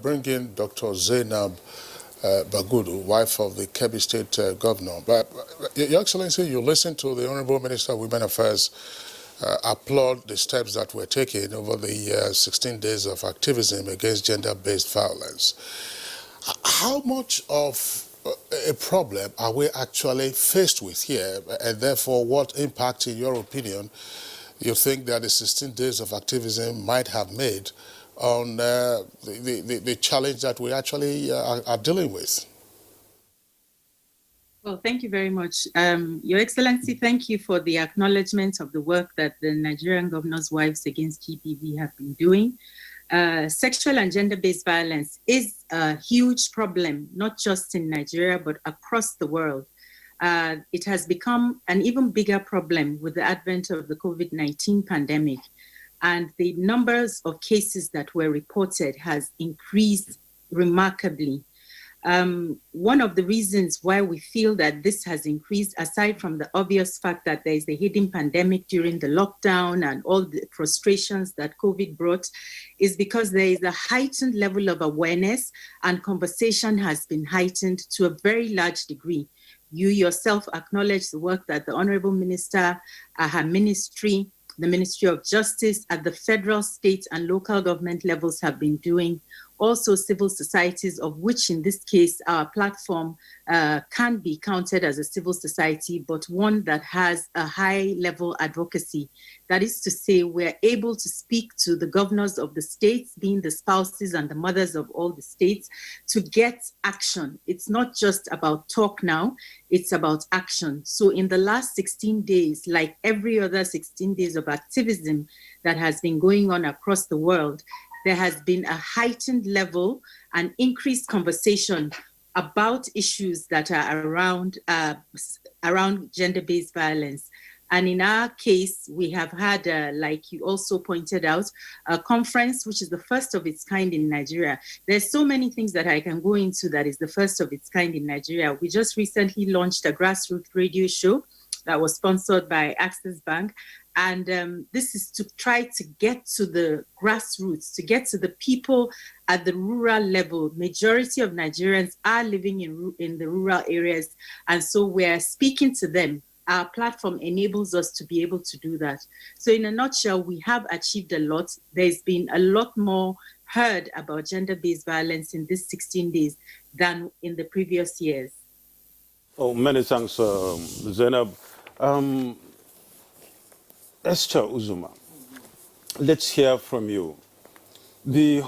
Bring in Dr. Zainab Bagudu, wife of the Kebbi State Governor. But, Your Excellency, you listen to the Honorable Minister of Women Affairs applaud the steps that were taken over the 16 days of activism against gender-based violence. How much of a problem are we actually faced with here, and therefore what impact, in your opinion, you think that the 16 days of activism might have made on the challenge that we actually are dealing with? Well, thank you very much. Your Excellency, thank you for the acknowledgement of the work that the Nigerian Governors' Wives Against GBV have been doing. Sexual and gender-based violence is a huge problem, not just in Nigeria, but across the world. It has become an even bigger problem with the advent of the COVID-19 pandemic. And the numbers of cases that were reported has increased remarkably. One of the reasons why we feel that this has increased, aside from the obvious fact that there is a hidden pandemic during the lockdown and all the frustrations that COVID brought, is because there is a heightened level of awareness, and conversation has been heightened to a very large degree. You yourself acknowledge the work that the Honorable Minister, her ministry, the Ministry of Justice at the federal, state, and local government levels have been doing. Also civil societies, of which in this case our platform can be counted as a civil society, but one that has a high level advocacy. That is to say, we're able to speak to the governors of the states, being the spouses and the mothers of all the states, to get action. It's not just about talk now, it's about action. So in the last 16 days, like every other 16 days of activism that has been going on across the world, there has been a heightened level and increased conversation about issues that are around gender-based violence. And in our case, we have had, like you also pointed out, a conference, which is the first of its kind in Nigeria. There's so many things that I can go into that is the first of its kind in Nigeria. We just recently launched a grassroots radio show that was sponsored by Access Bank. And this is to try to get to the grassroots, to get to the people at the rural level. Majority of Nigerians are living in the rural areas. And so we're speaking to them. Our platform enables us to be able to do that. So in a nutshell, we have achieved a lot. There's been a lot more heard about gender-based violence in these 16 days than in the previous years. Oh, many thanks, Zainab. Esther Uzuma, let's hear from you. The